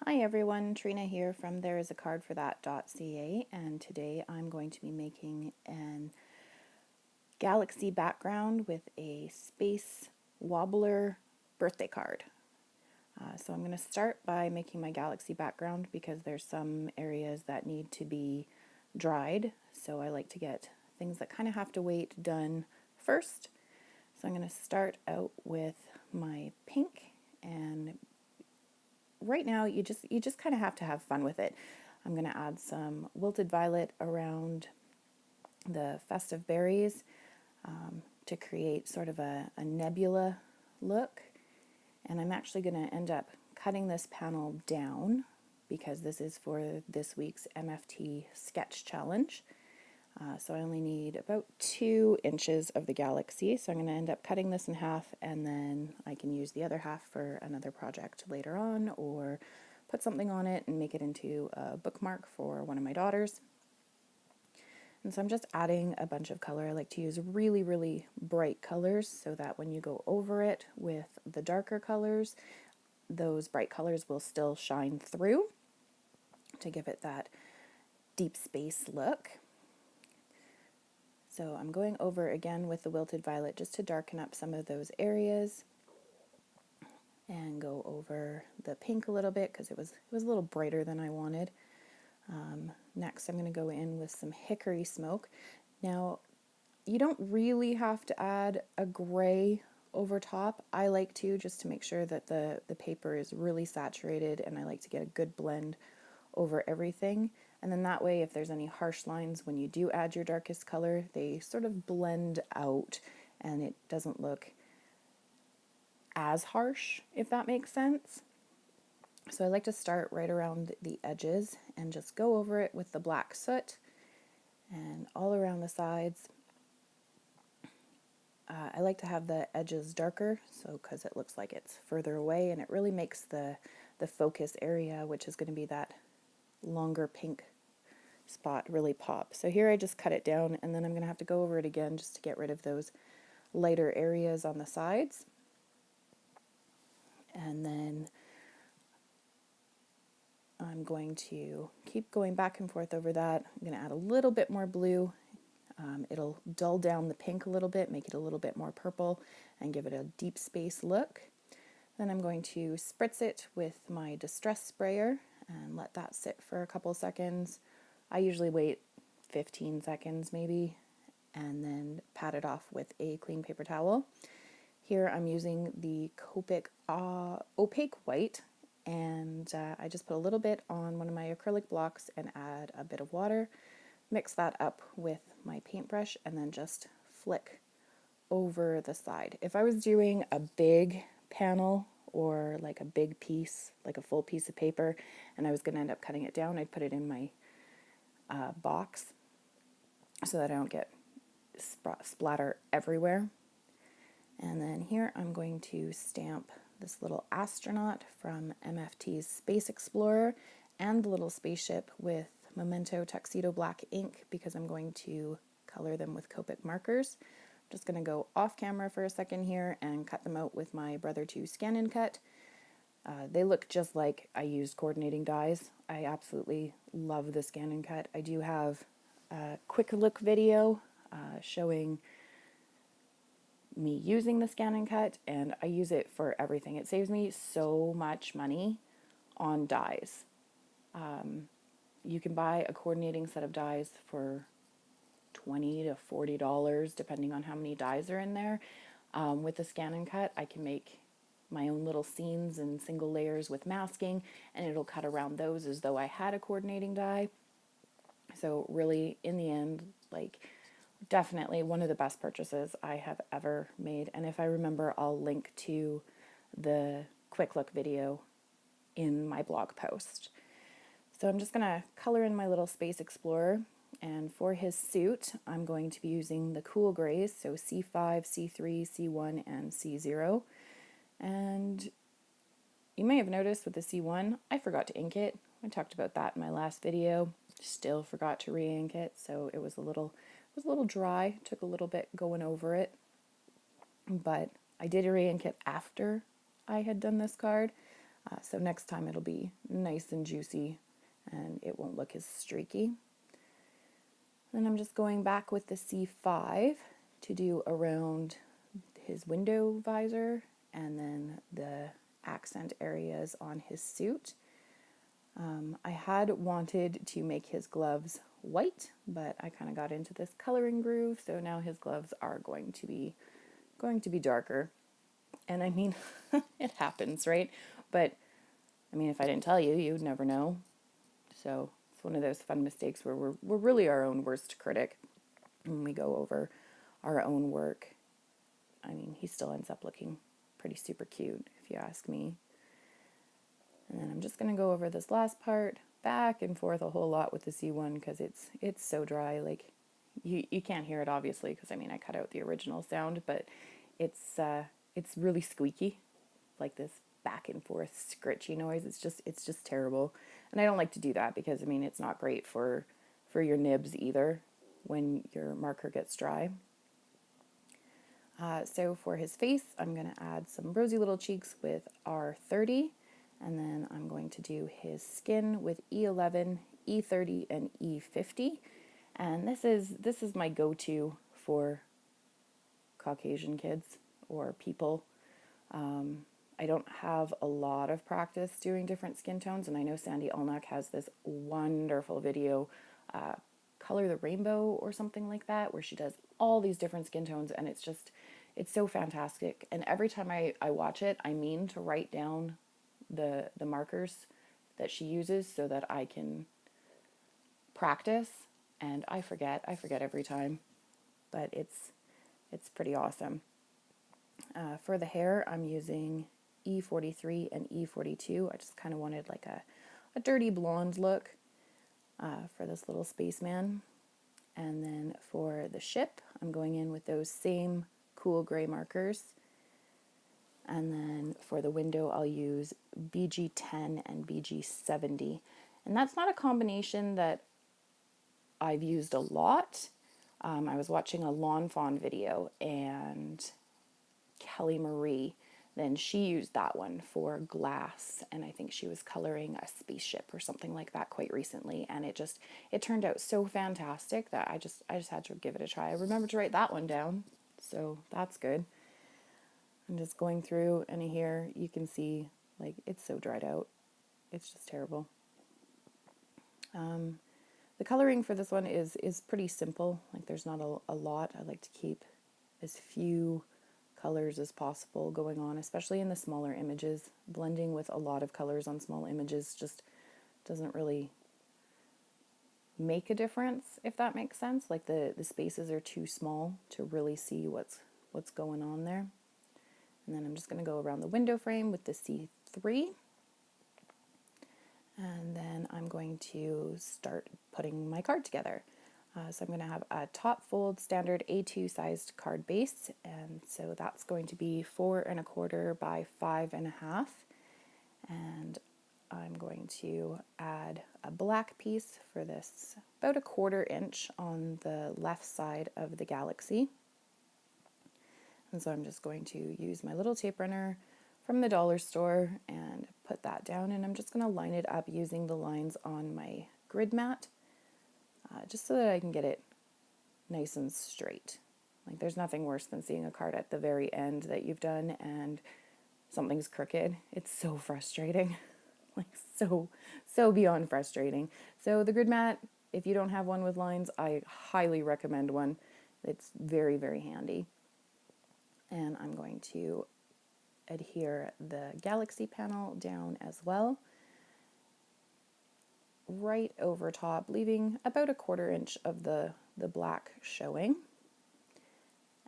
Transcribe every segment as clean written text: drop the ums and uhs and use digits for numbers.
Hi everyone, Trina here from thereisacardforthat.ca, and today I'm going to be making an galaxy background with a space wobbler birthday card. So I'm going to start by making my galaxy background because there's some areas that need to be dried, so I like to get things that kind of have to wait done first. So I'm going to start out with my pink, and right now you just kind of have to have fun with it. I'm going to add some wilted violet around the festive berries to create sort of a nebula look. And I'm actually going to end up cutting this panel down because this is for this week's MFT sketch challenge. So I only need about 2 inches of the galaxy, so I'm going to end up cutting this in half, and then I can use the other half for another project later on, or put something on it and make it into a bookmark for one of my daughters. And so I'm just adding a bunch of color. I like to use really, really bright colors so that when you go over it with the darker colors, those bright colors will still shine through to give it that deep space look. So I'm going over again with the wilted violet just to darken up some of those areas, and go over the pink a little bit because it was a little brighter than I wanted. Next I'm going to go in with some hickory smoke. Now you don't really have to add a gray over top. I like to, just to make sure that the paper is really saturated, and I like to get a good blend over everything. And then that way, if there's any harsh lines when you do add your darkest color, they sort of blend out and it doesn't look as harsh, if that makes sense. So I like to start right around the edges and just go over it with the black soot and all around the sides. I like to have the edges darker, so because it looks like it's further away, and it really makes the focus area, which is going to be that longer pink spot, really pop. So here I just cut it down, and then I'm going to have to go over it again just to get rid of those lighter areas on the sides. And then I'm going to keep going back and forth over that. I'm going to add a little bit more blue. It'll dull down the pink a little bit, make it a little bit more purple, and give it a deep space look. Then I'm going to spritz it with my distress sprayer and let that sit for a couple seconds. I usually wait 15 seconds maybe, and then pat it off with a clean paper towel. Here I'm using the Copic opaque white, and I just put a little bit on one of my acrylic blocks and add a bit of water, mix that up with my paintbrush, and then just flick over the side. If I was doing a big panel or like a big piece, like a full piece of paper, and I was going to end up cutting it down, I'd put it in my box so that I don't get splatter everywhere. And then here I'm going to stamp this little astronaut from MFT's Space Explorer and the little spaceship with Memento Tuxedo Black ink because I'm going to color them with Copic markers. I'm just going to go off camera for a second here and cut them out with my Brother 2 Scan and Cut. They look just like I used coordinating dies. I absolutely love the Scan and Cut. I do have a quick look video showing me using the Scan and Cut, and I use it for everything. It saves me so much money on dies. You can buy a coordinating set of dies for $20 to $40 depending on how many dies are in there. With the Scan and Cut, I can make my own little scenes and single layers with masking, and it'll cut around those as though I had a coordinating die. So really, in the end, like, definitely one of the best purchases I have ever made. And if I remember, I'll link to the quick look video in my blog post. So I'm just going to color in my little Space Explorer. And for his suit, I'm going to be using the cool grays, so C5, C3, C1, and C0. And you may have noticed with the C1, I forgot to ink it. I talked about that in my last video. Still forgot to re-ink it, so it was a little dry. Took a little bit going over it, but I did re-ink it after I had done this card. So next time it'll be nice and juicy and it won't look as streaky. Then I'm just going back with the C5 to do around his window visor and then the accent areas on his suit. I had wanted to make his gloves white, but I kind of got into this coloring groove, so now his gloves are going to be darker. And I mean, it happens, right? But I mean, if I didn't tell you, you'd never know. So it's one of those fun mistakes where we're really our own worst critic when we go over our own work. I mean, he still ends up looking pretty super cute, if you ask me. And then I'm just going to go over this last part back and forth a whole lot with the C1 because it's so dry. Like, you can't hear it, obviously, because, I mean, I cut out the original sound, but it's really squeaky, like this back and forth scritchy noise. It's just terrible. And I don't like to do that because, I mean, it's not great for your nibs either when your marker gets dry. So for his face, I'm going to add some rosy little cheeks with R30, and then I'm going to do his skin with E11, E30, and E50. And this is my go-to for Caucasian kids or people. I don't have a lot of practice doing different skin tones, and I know Sandy Allnock has this wonderful video, Color the Rainbow or something like that, where she does all these different skin tones, and it's so fantastic. And every time I watch it, I mean to write down the markers that she uses so that I can practice, and I forget every time, but it's pretty awesome. For the hair, I'm using E43 and E42. I just kind of wanted like a dirty blonde look for this little spaceman. And then for the ship, I'm going in with those same cool gray markers. And then for the window, I'll use BG10 and BG70. And that's not a combination that I've used a lot. I was watching a Lawn Fawn video, and Kelly Marie, then she used that one for glass, and I think she was coloring a spaceship or something like that quite recently, and it turned out so fantastic that I just had to give it a try. I remember to write that one down, so that's good. I'm just going through, and here you can see, like, it's so dried out. It's just terrible. The coloring for this one is pretty simple. Like, there's not a lot. I like to keep as few colors as possible going on, especially in the smaller images. Blending with a lot of colors on small images just doesn't really make a difference, if that makes sense. Like, the spaces are too small to really see what's going on there. And then I'm just going to go around the window frame with the C3. And then I'm going to start putting my card together. So I'm going to have a top fold standard A2 sized card base, and so that's going to be 4 1/4 by 5 1/2. And I'm going to add a black piece for this, about 1/4 inch on the left side of the galaxy. And so I'm just going to use my little tape runner from the dollar store and put that down, and I'm just going to line it up using the lines on my grid mat, just so that I can get it nice and straight. Like, there's nothing worse than seeing a card at the very end that you've done and something's crooked. It's so frustrating. Like, so beyond frustrating. So the grid mat, if you don't have one with lines, I highly recommend one. It's very, very handy. And I'm going to adhere the galaxy panel down as well, right over top, leaving about 1/4 inch of the black showing.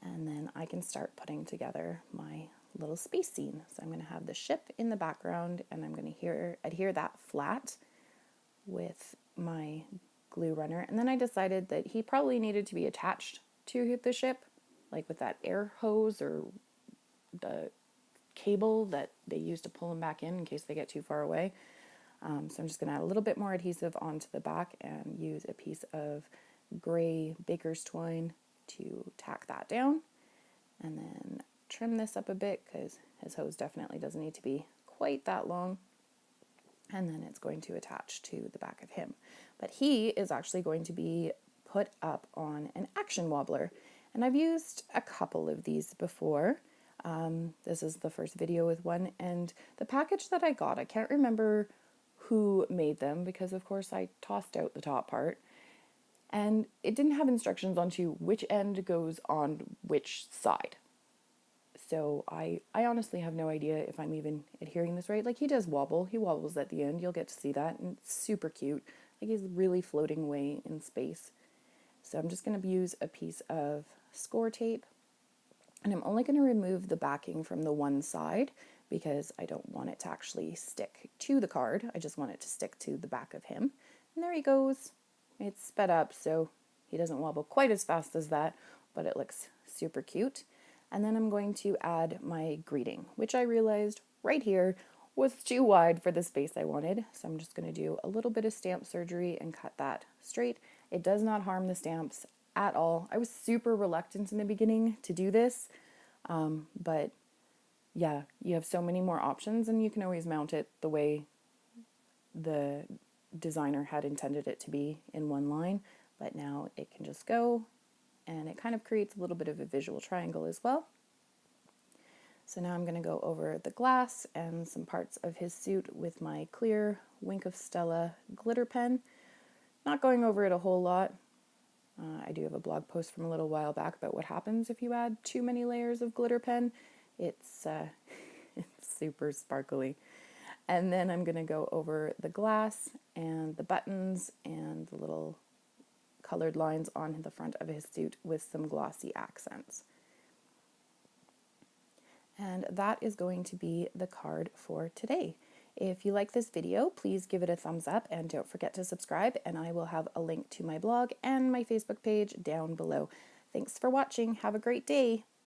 And then I can start putting together my little space scene. So I'm going to have the ship in the background, and I'm going to adhere that flat with my glue runner. And then I decided that he probably needed to be attached to the ship, like with that air hose or the cable that they use to pull them back in case they get too far away. So I'm just going to add a little bit more adhesive onto the back and use a piece of gray baker's twine to tack that down, and then trim this up a bit because his hose definitely doesn't need to be quite that long. and then it's going to attach to the back of him. But he is actually going to be put up on an Action Wobbler, and I've used a couple of these before. This is the first video with one, and the package that I got, I can't remember who made them because of course I tossed out the top part, and it didn't have instructions onto which end goes on which side. So I honestly have no idea if I'm even adhering this right. Like, he does wobble, he wobbles at the end, you'll get to see that, and it's super cute. Like, he's really floating away in space. So I'm just going to use a piece of score tape, and I'm only going to remove the backing from the one side because I don't want it to actually stick to the card. I just want it to stick to the back of him. And there he goes. It's sped up so he doesn't wobble quite as fast as that, but it looks super cute. And then I'm going to add my greeting, which I realized right here was too wide for the space I wanted. So I'm just going to do a little bit of stamp surgery and cut that straight. It does not harm the stamps at all. I was super reluctant in the beginning to do this, but yeah, you have so many more options, and you can always mount it the way the designer had intended it to be in one line, but now it can just go, and it kind of creates a little bit of a visual triangle as well. So now I'm going to go over the glass and some parts of his suit with my clear Wink of Stella glitter pen. Not going over it a whole lot. I do have a blog post from a little while back about what happens if you add too many layers of glitter pen. It's, it's super sparkly. And then I'm going to go over the glass and the buttons and the little colored lines on the front of his suit with some glossy accents. And that is going to be the card for today. If you like this video, please give it a thumbs up and don't forget to subscribe, and I will have a link to my blog and my Facebook page down below. Thanks for watching. Have a great day.